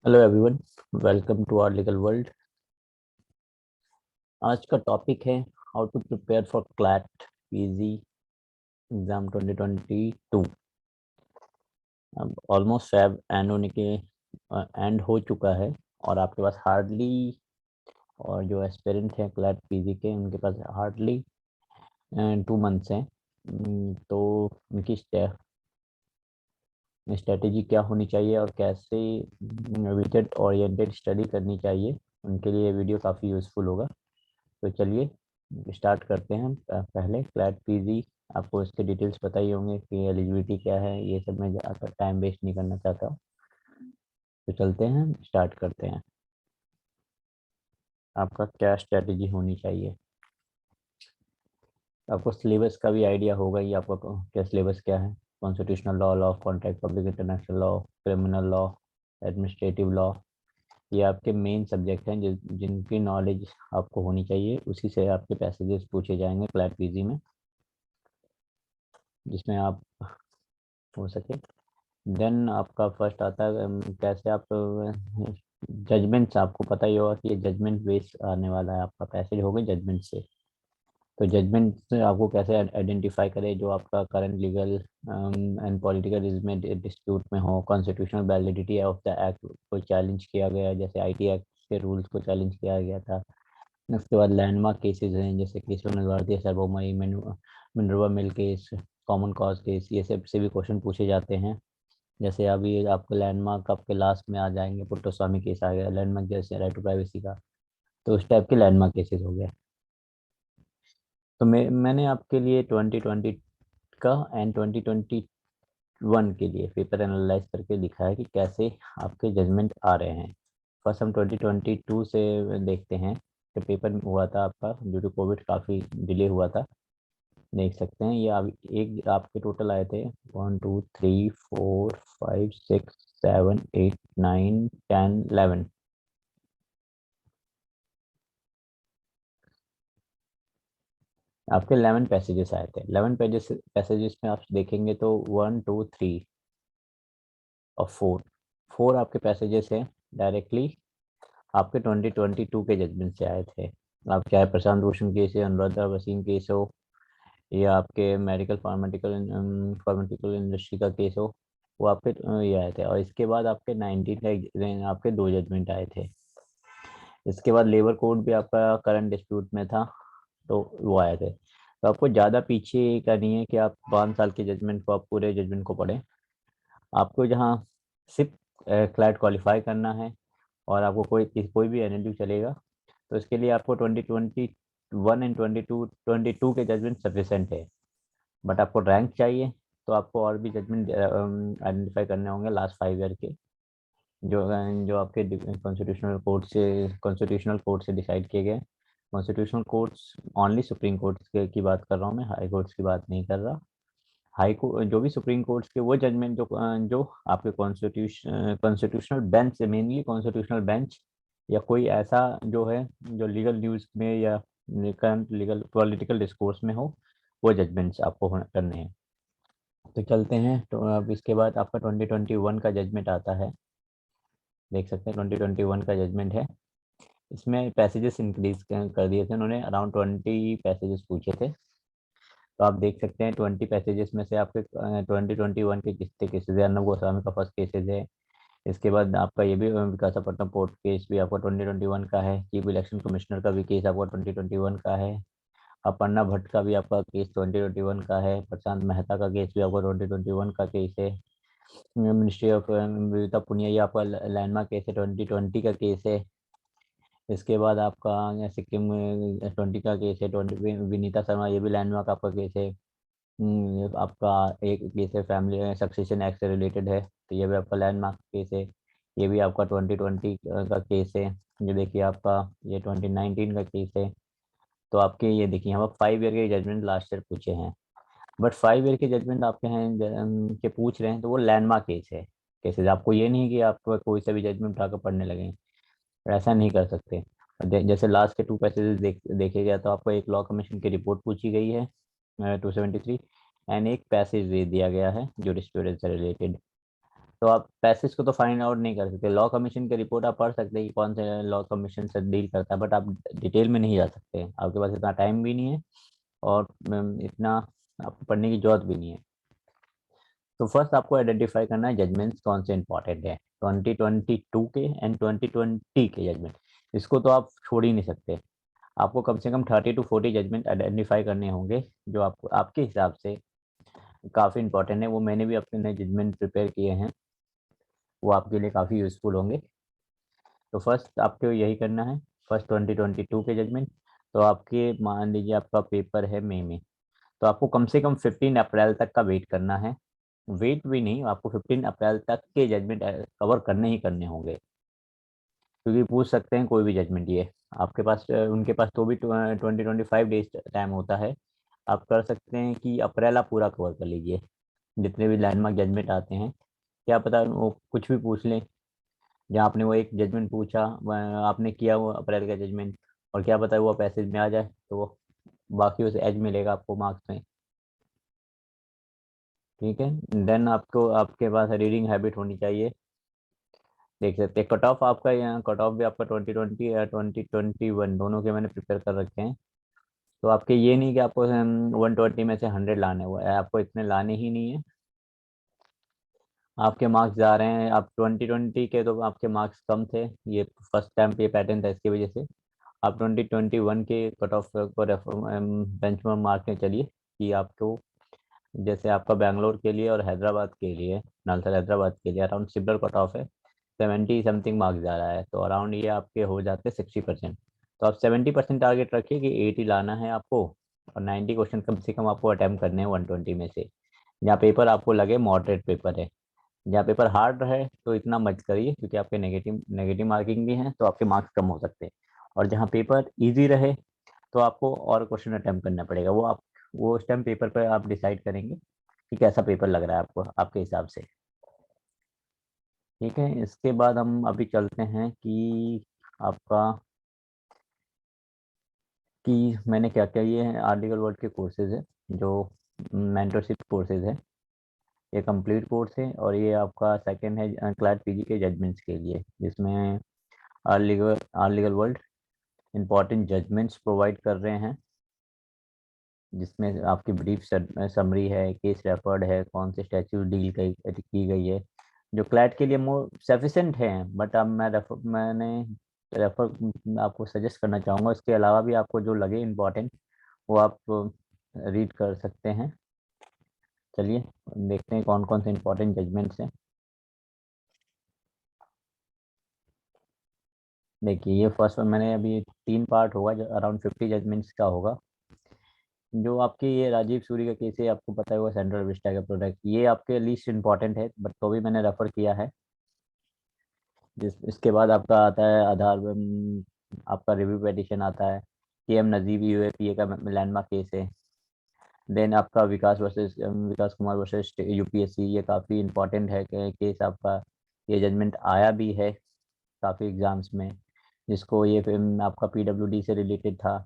Hello everyone, welcome to our legal world. आज का topic है how to prepare for CLAT PG exam 2022। अब almost fab and होने के एंड हो चुका है और आपके पास हार्डली, और जो एस्पिरेंट हैं क्लैट पीजी के उनके पास हार्डली 2 मंथ्स हैं। तो उनकी स्ट्रेटेजी क्या होनी चाहिए और कैसे विकेट ओरिएंटेड स्टडी करनी चाहिए, उनके लिए वीडियो काफ़ी यूज़फुल होगा। तो चलिए स्टार्ट करते हैं। पहले क्लैट पीजी, आपको इसके डिटेल्स पता ही होंगे कि एलिजिबिलिटी क्या है, ये सब मैं ज़्यादा टाइम वेस्ट नहीं करना चाहता हूँ। तो चलते हैं, स्टार्ट करते हैं। आपका क्या स्ट्रेटेजी होनी चाहिए? आपको सिलेबस का भी आइडिया होगा ही, आपका क्या सिलेबस क्या है। Constitutional law, law of contract, public international law, criminal law, administrative law, ये आपके मेन सब्जेक्ट हैं जिनकी नॉलेज आपको होनी चाहिए। उसी से आपके पैसेजेस पूछे जाएंगे क्लैट पीजी में, जिसमें आप हो सके। देन आपका फर्स्ट आता है कैसे आप जजमेंट्स, आपको पता ही होगा कि ये जजमेंट बेस आने वाला है। आपका पैसेज होगा जजमेंट से। तो जजमेंट से आपको कैसे आइडेंटिफाई करें जो आपका करंट लीगल एंड पॉलिटिकल में डिस्प्यूट में हो, constitutional validity of the act को चैलेंज किया गया, जैसे आईटी एक्ट के रूल्स को चैलेंज किया गया था। उसके बाद लैंडमार्क केसेस हैं, जैसे केशव नलवर्ती, सर्वोमयी, Minerva mill case, common cause case, ये सब से भी क्वेश्चन पूछे जाते हैं। जैसे अभी आपके लैंडमार्क आपके लास्ट में आ जाएंगे, पुट्टस्वामी केस आ गया, लैंडमार्क जैसे राइट टू प्राइवेसी का। तो उस टाइप के लैंडमार्क केसेस हो गया। तो मैंने आपके लिए 2020 का एंड 2021 के लिए पेपर एनालाइज करके दिखा है कि कैसे आपके जजमेंट आ रहे हैं। फर्स्ट हम 2022 से देखते हैं कि पेपर हुआ था आपका, ड्यू टू कोविड काफ़ी डिले हुआ था। देख सकते हैं ये एक आपके टोटल आए थे 1 2 3 4 5 6 7 8 9 10 11। आपके 11 पैसेजेस आए थे। 11 पैसेजेस में आप देखेंगे तो 1 2 3 और 4 आपके पैसेजेस हैं डायरेक्टली आपके 2022 के जजमेंट से आए थे। आप चाहे प्रशांत भूषण केस या अनुराधा वसीम केस हो, या आपके मेडिकल फार्मास्यूटिकल इंडस्ट्री का केस हो, वो आपके ये आए थे। और इसके बाद आपके 19 का आपके 2 जजमेंट आए थे। इसके बाद लेबर कोड भी आपका करंट डिस्प्यूट में था, तो वो आए थे। तो आपको ज़्यादा पीछे का नहीं है कि आप 5 साल के जजमेंट को, आप पूरे जजमेंट को पढ़ें। आपको जहाँ सिर्फ क्लैट क्वालिफाई करना है और आपको कोई भी एनएलयू चलेगा, तो इसके लिए आपको 2021 एंड 22 के जजमेंट सफिशेंट है। बट आपको रैंक चाहिए तो आपको और भी जजमेंट आइडेंटिफाई करने होंगे लास्ट 5 ईयर के, जो जो आपके कॉन्स्टिट्यूशनल कोर्ट से डिसाइड किए गए। Constitutional courts only supreme court की बात कर रहा हूँ मैं, हाई कोर्ट्स की बात नहीं कर रहा। हाई कोर्ट जो भी सुप्रीम कोर्ट्स के वो जजमेंट जो आपके कॉन्स्टिट्यूशनल बेंच से, मेनली कॉन्स्टिट्यूशनल बेंच या कोई ऐसा जो है जो लीगल न्यूज़ में या करंट लीगल पॉलिटिकल डिस्कोर्स में हो, वो जजमेंट्स आपको करने हैं। तो चलते हैं। तो अब इसके बाद आपका 2021 का जजमेंट आता है। देख सकते हैं 2021 का जजमेंट है। इसमें पैसेजेस इंक्रीज कर दिए थे उन्होंने, अराउंड 20 पैसेजेस पूछे थे। तो आप देख सकते हैं 20 पैसेजेस में से आपके 2021 के कितने केसेज है। अर्नब गोस्वामी का फर्स्ट केसेज है। इसके बाद आपका ये भी विकासापट्टनम पोर्ट केस भी आपका 2021 का है। चीफ इलेक्शन कमिश्नर का भी केस आपका 2021 का है। अपर्णा भट्ट का भी आपका केस 2021 का है। प्रशांत मेहता का केस भी आपका 2021 का केस है। मिनिस्ट्री ऑफ विविता पुनिया, ये आपका लैंडमार्क केस है, 2020 का केस है। इसके बाद आपका सिक्किम 20 का केस है, 20 विनीता शर्मा, ये भी लैंडमार्क आपका केस है। आपका एक केस है फैमिली सक्सेशन एक्ट से रिलेटेड है, तो ये भी आपका लैंडमार्क केस है। ये भी आपका 2020 का केस है। ये देखिए आपका ये 2019 का केस है। तो आपके ये देखिए यहाँ पर 5 ईयर के जजमेंट लास्ट ईयर पूछे हैं। बट 5 ईयर के जजमेंट आपके हैं के पूछ रहे हैं, तो वो लैंडमार्क केस है। केसेस आपको ये नहीं कि आप कोई सा भी जजमेंट उठाकर पढ़ने लगे, ऐसा नहीं कर सकते। जैसे लास्ट के 2 पैसेज देखे गया, तो आपको एक लॉ कमीशन की रिपोर्ट पूछी गई है 273, एंड एक पैसेज दे दिया गया है जो डिस्प्यूट से रिलेटेड। तो आप पैसेज को तो फाइंड आउट नहीं कर सकते। लॉ कमीशन की रिपोर्ट आप पढ़ सकते हैं कि कौन से लॉ कमीशन से डील करता है, बट आप डिटेल में नहीं जा सकते, आपके पास इतना टाइम भी नहीं है और इतना आपको पढ़ने की जरूरत भी नहीं है। तो फर्स्ट आपको आइडेंटिफाई करना है जजमेंट्स कौन से इंपॉर्टेंट है, 2022 के एंड 2020 के जजमेंट, इसको तो आप छोड़ ही नहीं सकते। आपको कम से कम 30 to 40 जजमेंट आइडेंटिफाई करने होंगे जो आपको आपके हिसाब से काफ़ी इंपॉर्टेंट है। वो मैंने भी अपने जजमेंट प्रिपेयर किए हैं, वो आपके लिए काफ़ी यूज़फुल होंगे। तो फर्स्ट आपको यही करना है, फर्स्ट 2022 के जजमेंट। तो आपके मान लीजिए आपका पेपर है मई में, तो आपको कम से कम 15 अप्रैल तक का वेट करना है। वेट भी नहीं, आपको 15 अप्रैल तक के जजमेंट कवर करने ही करने होंगे, क्योंकि पूछ सकते हैं कोई भी जजमेंट ये आपके पास उनके पास तो भी 20-25 डेज टाइम होता है। आप कर सकते हैं कि अप्रैल आप पूरा कवर कर लीजिए, जितने भी लैंडमार्क जजमेंट आते हैं, क्या पता वो कुछ भी पूछ लें। जहाँ आपने वो एक जजमेंट पूछा, आपने किया वो अप्रैल का जजमेंट, और क्या पता वो पैसेज में आ जाए, तो वो बाकी उसे एज मिलेगा आपको मार्क्स में। ठीक है, देन आपको आपके पास रीडिंग हैबिट होनी चाहिए। देख सकते हैं कट ऑफ आपका, यहाँ कट ऑफ भी आपका 2020 या 2021 दोनों के मैंने प्रिपेयर कर रखे हैं। तो आपके ये नहीं कि आपको 120 में से 100 लाने, वो आपको इतने लाने ही नहीं है। आपके मार्क्स जा रहे हैं, आप 2020 के तो आपके मार्क्स कम थे, ये फर्स्ट टाइम पे पैटर्न था, इसकी वजह से आप 2021 के कट ऑफ को बेंचमार्क मार्क में चलिए कि आपको, जैसे आपका बैंगलोर के लिए और हैदराबाद के लिए, नालसर हैदराबाद के लिए अराउंड सिमिलर कट ऑफ है, 70 समथिंग मार्क्स जा रहा है, तो अराउंड ये आपके हो जाते हैं 60%। तो आप 70% टारगेट रखिए कि 80 लाना है आपको, और 90 क्वेश्चन कम से कम आपको अटैम्प्ट करने हैं 120 में से। जहाँ पेपर आपको लगे मॉडरेट पेपर है, जहाँ पेपर हार्ड रहे तो इतना मत करिए, क्योंकि आपके नेगेटिव नेगेटिव मार्किंग भी है, तो आपके मार्क्स कम हो सकते हैं। और जहाँ पेपर ईजी रहे तो आपको और क्वेश्चन अटैम्प्ट करना पड़ेगा, वो आप वो उस टाइम पेपर पर आप डिसाइड करेंगे कि कैसा पेपर लग रहा है आपको आपके हिसाब से। ठीक है, इसके बाद हम अभी चलते हैं कि आपका, कि मैंने क्या क्या, ये है आर्टिकल वर्ड के कोर्सेज है, जो मेंटरशिप कोर्सेज है, ये कंप्लीट कोर्स है। और ये आपका सेकंड है क्लैट पीजी के जजमेंट्स के लिए, जिसमें our legal world important judgments provide कर रहे हैं, जिसमें आपकी ब्रीफ समरी है, केस रेफर्ड है, कौन से स्टैच्यूट डील की गई है, जो क्लैट के लिए मोर सफिशेंट है। बट अब मैंने रेफर आपको सजेस्ट करना चाहूँगा, इसके अलावा भी आपको जो लगे इम्पोर्टेंट वो आप रीड कर सकते हैं। चलिए देखते हैं कौन कौन से इम्पोर्टेंट जजमेंट्स हैं। देखिए ये फर्स्ट वन, मैंने अभी 3 पार्ट होगा, जो अराउंड 50 जजमेंट्स का होगा। जो आपके ये राजीव सूरी का केस है, आपको पता होगा, सेंट्रल विस्टा का प्रोडक्ट, ये आपके लीस्ट इंपॉर्टेंट है, बट तो भी मैंने रेफर किया है। इसके बाद आपका आता है आधार, आपका रिव्यू पेटिशन आता है, के एम नजीब यूएपीए का लैंडमार्क केस है। देन आपका विकास कुमार वर्सेस यूपीएससी, ये काफ़ी इंपॉर्टेंट है केस आपका, ये जजमेंट आया भी है काफ़ी एग्जाम्स में, जिसको ये आपका पीडब्ल्यूडी से रिलेटेड था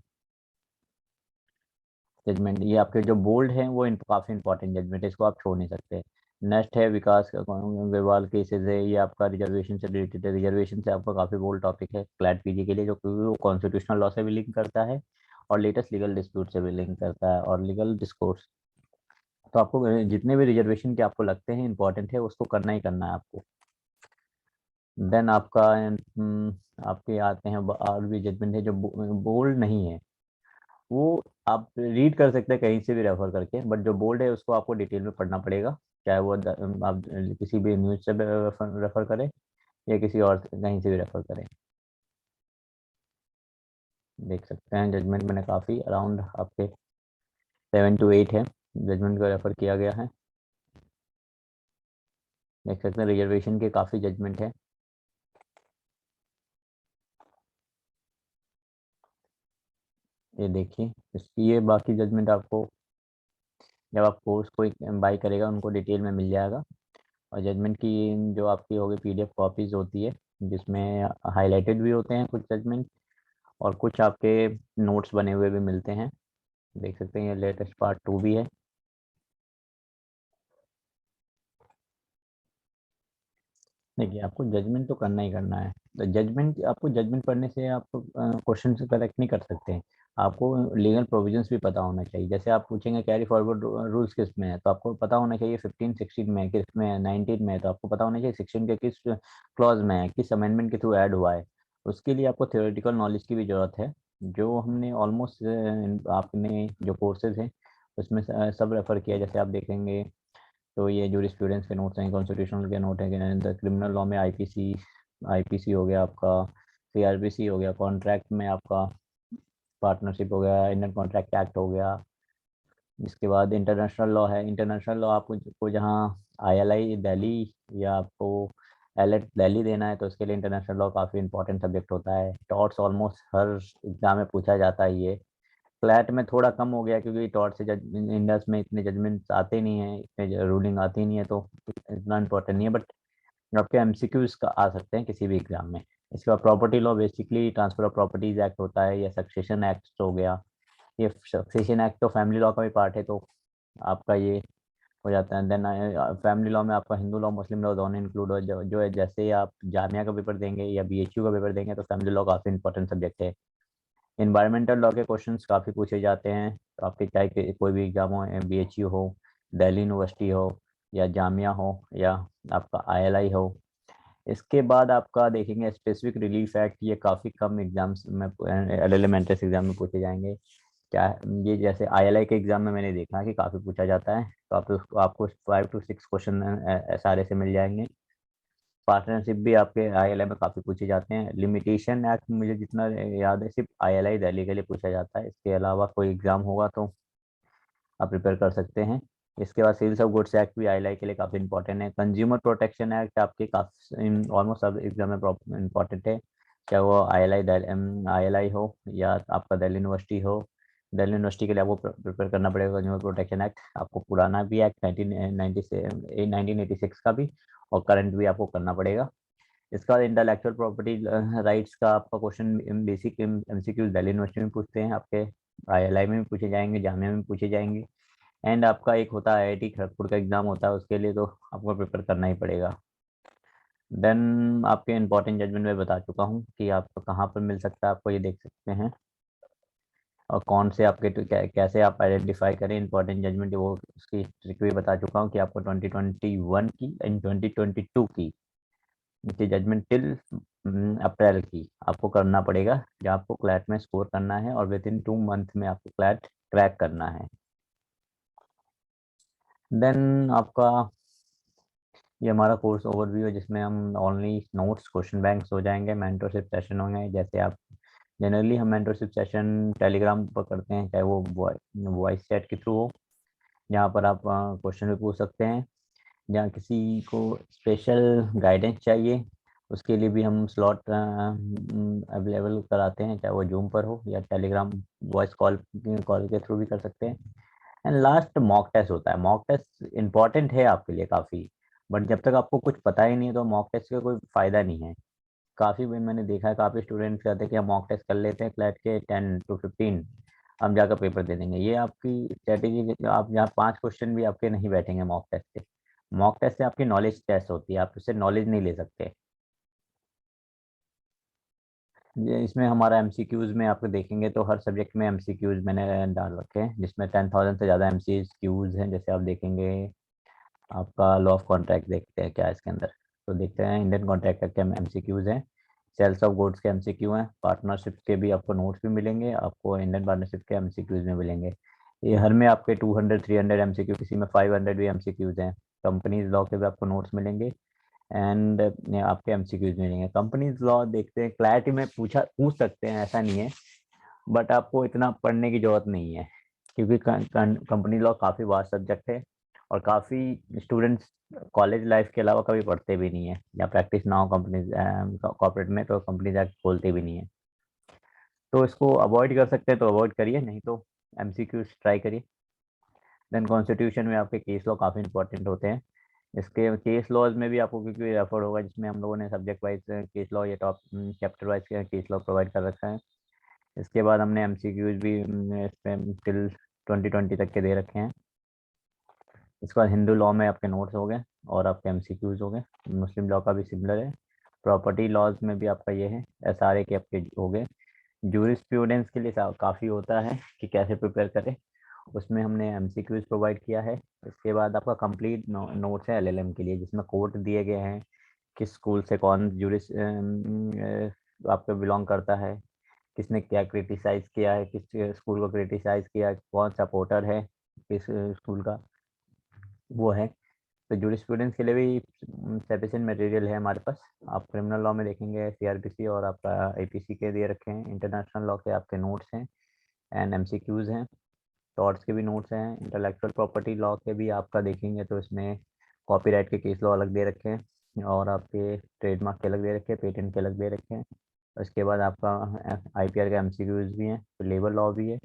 जजमेंट। ये आपके जो बोल्ड हैं वो काफ़ी इंपॉर्टेंट जजमेंट है, इसको आप छोड़ नहीं सकते। नेक्स्ट है विकास अग्रवाल केसेस है, ये आपका रिजर्वेशन से रिलेटेड है, रिजर्वेशन से आपका काफ़ी बोल्ड टॉपिक है क्लैट पीजी के लिए, जो कि वो कॉन्स्टिट्यूशनल लॉ से भी लिंक करता है और लेटेस्ट लीगल डिस्प्यूट से भी लिंक करता है और लीगल डिस्कोर्स। तो आपको जितने भी रिजर्वेशन के आपको लगते हैं इंपॉर्टेंट है, उसको करना ही करना है आपको। देन आपका आपके आते हैं और भी जजमेंट है जो बोल्ड नहीं है, वो आप रीड कर सकते हैं कहीं से भी रेफर करके, बट जो बोल्ड है उसको आपको डिटेल में पढ़ना पड़ेगा, चाहे वो आप किसी भी न्यूज़ से रेफर करें या किसी और कहीं से भी रेफर करें। देख सकते हैं जजमेंट मैंने काफ़ी अराउंड आपके 7 to 8 है, जजमेंट को रेफर किया गया है। देख सकते हैं रिजर्वेशन के काफ़ी जजमेंट है। ये देखिए इसकी, ये बाकी जजमेंट आपको जब आप कोर्स को बाई करेगा उनको डिटेल में मिल जाएगा। और जजमेंट की जो आपकी होगी पीडीएफ कॉपीज होती है, जिसमें हाईलाइटेड भी होते हैं कुछ जजमेंट, और कुछ आपके नोट्स बने हुए भी मिलते हैं। देख सकते हैं ये लेटेस्ट पार्ट 2 भी है। देखिए, आपको जजमेंट तो करना ही करना है। तो जजमेंट, आपको जजमेंट पढ़ने से आपको क्वेश्चन से करेक्ट नहीं कर सकते हैं। आपको लीगल प्रोविजंस भी पता होना चाहिए। जैसे आप पूछेंगे कैरी फॉरवर्ड रूल्स किस में है, तो आपको पता होना चाहिए 15 16 में, किस में है 19 में है, तो आपको पता होना चाहिए 16 के किस क्लॉज में है, किस अमेंडमेंट के थ्रू ऐड हुआ है। उसके लिए आपको थ्योरेटिकल नॉलेज की भी ज़रूरत है, जो हमने ऑलमोस्ट आपने जो कोर्सेज हैं उसमें सब रेफर किया। जैसे आप देखेंगे तो ये जूरिस्प्रूडेंस के नोट्स हैं, कॉन्स्टिट्यूशनल के नोट हैं, क्रिमिनल लॉ में आईपीसी, आईपीसी हो गया आपका, सीआरपीसी हो गया, कॉन्ट्रैक्ट में आपका पार्टनरशिप हो गया, इंडियन कॉन्ट्रैक्ट एक्ट हो गया। इसके बाद इंटरनेशनल लॉ है। इंटरनेशनल लॉ आपको को जहाँ आईएलआई दिल्ली या आपको एलएट दिल्ली देना है, तो उसके लिए इंटरनेशनल लॉ काफ़ी इंपॉर्टेंट सब्जेक्ट होता है। टॉर्ट्स ऑलमोस्ट हर एग्जाम में पूछा जाता है ये। फ्लैट में थोड़ा कम हो गया, क्योंकि टॉर्ट से जज इंडस में इतने जजमेंट्स आते नहीं हैं, इतने रूलिंग आती नहीं है, तो इतना इंपॉर्टेंट नहीं है। बट आपके एमसीक्यूज का आ सकते हैं किसी भी एग्जाम में। इसके बाद property law, basically transfer of properties act होता है, या सक्सेशन एक्ट हो गया। ये सक्सेशन एक्ट तो फैमिली लॉ का भी पार्ट है, तो आपका ये हो जाता है। देन फैमिली लॉ में आपका हिंदू लॉ मुस्लिम लॉ दोनों इंक्लूड हो, जो है। जैसे ही आप जामिया का पेपर देंगे या बीएचयू का पेपर देंगे, तो फैमिली लॉ काफ़ी इंपॉर्टेंट सब्जेक्ट है। इन्वायरमेंटल लॉ के क्वेश्चंस काफ़ी पूछे जाते हैं, तो आपके चाहे कोई भी एग्जाम हो, बीएचयू हो, दिल्ली यूनिवर्सिटी हो, या जामिया हो, या आपका आईएलआई हो। इसके बाद आपका देखेंगे स्पेसिफिक रिलीफ एक्ट, ये काफ़ी कम एग्जाम्स में, एलिमेंट्री एग्जाम में पूछे जाएंगे। क्या ये जैसे आईएलआई के एग्जाम में मैंने देखा है कि काफ़ी पूछा जाता है, तो आपको 5 to 6 क्वेश्चन सारे से मिल जाएंगे। पार्टनरशिप भी आपके आईएलआई में काफ़ी पूछे जाते हैं। लिमिटेशन एक्ट मुझे जितना याद है सिर्फ आईएलआई दिल्ली के लिए पूछा जाता है, इसके अलावा कोई एग्जाम होगा तो आप प्रिपेयर कर सकते हैं। इसके बाद सेल्स ऑफ गुड्स एक्ट भी आईएलआई के लिए काफ़ी इंपॉर्टेंट है। कंज्यूमर प्रोटेक्शन एक्ट आपके काफ़ी ऑलमोस्ट सब एग्जाम में इंपॉर्टेंट है, चाहे वो आईएलआई हो या आपका दिल्ली यूनिवर्सिटी हो। दिल्ली यूनिवर्सिटी के लिए आपको प्रिपेयर करना पड़ेगा कंज्यूमर प्रोटेक्शन एक्ट। आपको पुराना भी एक्ट 1986 का भी, और करंट भी आपको करना पड़ेगा। इसका बाद इंटेलेक्चुअल प्रॉपर्टी राइट्स का आपका question basic MCQs Delhi university में पूछते हैं, आपके आईएलआई में भी पूछे जाएंगे, जामिया में भी पूछे जाएंगे। एंड आपका एक होता है आईआईटी खड़गपुर का एग्जाम होता है, उसके लिए तो आपको प्रिपेयर करना ही पड़ेगा। देन आपके इंपॉर्टेंट जजमेंट में बता चुका हूँ कि आपको कहाँ पर मिल सकता है, आपको ये देख सकते हैं। और कौन से आपके कैसे आप आइडेंटिफाई करें इंपॉर्टेंट जजमेंट, वो उसकी ट्रिक भी बता चुका हूँ कि आपको 2021 की एंड 2022 की जजमेंट टिल अप्रैल की आपको करना पड़ेगा, जहाँ आपको क्लैट में स्कोर करना है, और विद इन 2 मंथ में आपको क्लैट क्रैक करना है। देन आपका ये हमारा कोर्स ओवरव्यू है, जिसमें हम ओनली नोट्स, क्वेश्चन बैंक्स हो जाएंगे, मेंटरशिप सेशन होंगे। जैसे आप जनरली हम मेंटरशिप सेशन टेलीग्राम पर करते हैं, चाहे वो वॉइस चैट के थ्रू हो, जहाँ पर आप क्वेश्चन भी पूछ सकते हैं। जहाँ किसी को स्पेशल गाइडेंस चाहिए, उसके लिए भी हम स्लॉट अवेलेबल कराते हैं, चाहे वो जूम पर हो या टेलीग्राम वॉइस कॉल कॉल के थ्रू भी कर सकते हैं। एंड लास्ट मॉक टेस्ट होता है। मॉक टेस्ट इंपॉर्टेंट है आपके लिए काफ़ी, बट जब तक आपको कुछ पता ही नहीं है तो मॉक टेस्ट का कोई फ़ायदा नहीं है। काफ़ी मैंने देखा है, काफ़ी स्टूडेंट्स कहते हैं कि हम मॉक टेस्ट कर लेते हैं क्लैट के 10 to 15, हम जाकर पेपर दे देंगे। ये आपकी स्ट्रेटेजी, आप यहाँ 5 क्वेश्चन भी आपके नहीं बैठेंगे मॉक टेस्ट से। मॉक टेस्ट से आपकी नॉलेज टेस्ट होती है, आप उससे नॉलेज नहीं ले सकते। ये इसमें हमारा एमसीक्यूज में आप देखेंगे तो हर सब्जेक्ट में एमसीक्यूज मैंने डाल रखे हैं, जिसमें 10,000 से ज़्यादा एमसीक्यूज हैं। जैसे आप देखेंगे आपका लॉ ऑफ कॉन्ट्रैक्ट देखते हैं क्या है इसके अंदर, तो देखते हैं इंडियन कॉन्ट्रैक्ट के एमसीक्यूज हैं, सेल्स ऑफ गुड्स के एमसीक्यू हैं, पार्टनरशिप के भी आपको नोट्स भी मिलेंगे, आपको इंडियन पार्टनरशिप के एमसीक्यूज में मिलेंगे। ये हर में आपके 200 300 एमसीक्यू, किसी में 500 भी एमसीक्यूज हैं। कंपनीज लॉ के भी आपको नोट्स मिलेंगे, एंड आपके एमसीक्यूज मिलेंगे। कंपनीज लॉ देखते हैं, क्लैरिटी में पूछ सकते हैं, ऐसा नहीं है, बट आपको इतना पढ़ने की जरूरत नहीं है, क्योंकि कंपनी लॉ काफ़ी वास्ट सब्जेक्ट है, और काफ़ी स्टूडेंट्स कॉलेज लाइफ के अलावा कभी पढ़ते भी नहीं है, या प्रैक्टिस ना हो कंपनीज कॉर्पोरेट में, तो कंपनीज एक्ट खोलते भी नहीं है। तो इसको अवॉइड कर सकते हैं तो अवॉइड करिए, नहीं तो एमसीक्यूज ट्राई करिए। देन कॉन्स्टिट्यूशन में आपके केस लॉ काफ़ी इंपॉर्टेंट होते हैं। इसके केस लॉज में भी आपको क्योंकि रेफर होगा, जिसमें हम लोगों ने सब्जेक्ट वाइज केस लॉ या top chapter wise case law provide कर रखा है। इसके बाद हमने एमसीक्यूज भी इसमें टिल 2020 तक के दे रखे हैं। इसके बाद हिंदू लॉ में आपके नोट्स हो गए, और आपके एमसीक्यूज हो गए। मुस्लिम लॉ का भी सिमिलर है। प्रॉपर्टी लॉज में भी आपका ये है, एसआरए के आपके हो गए। जूरिस्प्रूडेंस के लिए काफ़ी होता है कि कैसे प्रिपेयर करें, उसमें हमने एमसीक्यूज प्रोवाइड किया है। इसके बाद आपका कंप्लीट नोट्स है एलएलएम के लिए, जिसमें कोड दिए गए हैं, किस स्कूल से कौन जूरिस आपको बिलोंग करता है, किसने क्या क्रिटिसाइज किया है, किस स्कूल को क्रिटिसाइज किया, कौन सपोर्टर है किस स्कूल का, वो है। तो जूरिस्प्रूडेंस के लिए भी सफिशिएंट मटेरियल है हमारे पास। आप क्रिमिनल लॉ में देखेंगे सीआरपीसी और आपका आईपीसी के दिए रखे हैं। इंटरनेशनल लॉ के आपके नोट्स हैं एंड एमसीक्यूज हैं। टॉर्ट्स के भी नोट्स हैं। इंटेलेक्चुअल प्रॉपर्टी लॉ के भी आपका देखेंगे तो इसमें कॉपीराइट के केस लॉ अलग दे रखे हैं और आपके ट्रेडमार्क के अलग दे रखे हैं, पेटेंट के अलग दे रखे हैं। उसके बाद आपका आईपीआर का एमसीक्यूज भी हैं, लेबर लॉ भी है।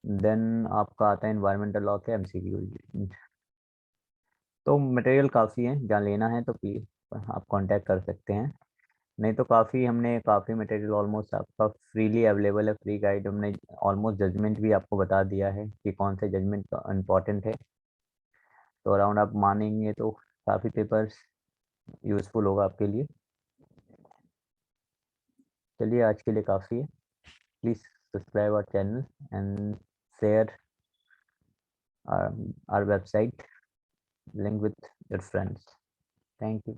देन आपका आता है इन्वायरमेंटल लॉ के एमसीक्यूज। तो मटेरियल काफ़ी है, जहाँ लेना है तो प्लीज़ आप कांटेक्ट कर सकते हैं। नहीं तो काफ़ी मटेरियल ऑलमोस्ट आपका फ्रीली अवेलेबल है। फ्री गाइड हमने ऑलमोस्ट जजमेंट भी आपको बता दिया है कि कौन से जजमेंट इम्पॉर्टेंट है। तो अराउंड आप मानेंगे तो काफ़ी पेपर्स यूज़फुल होगा आपके लिए। चलिए आज के लिए काफ़ी है। Please subscribe our channel and share our website link with your friends. Thank you.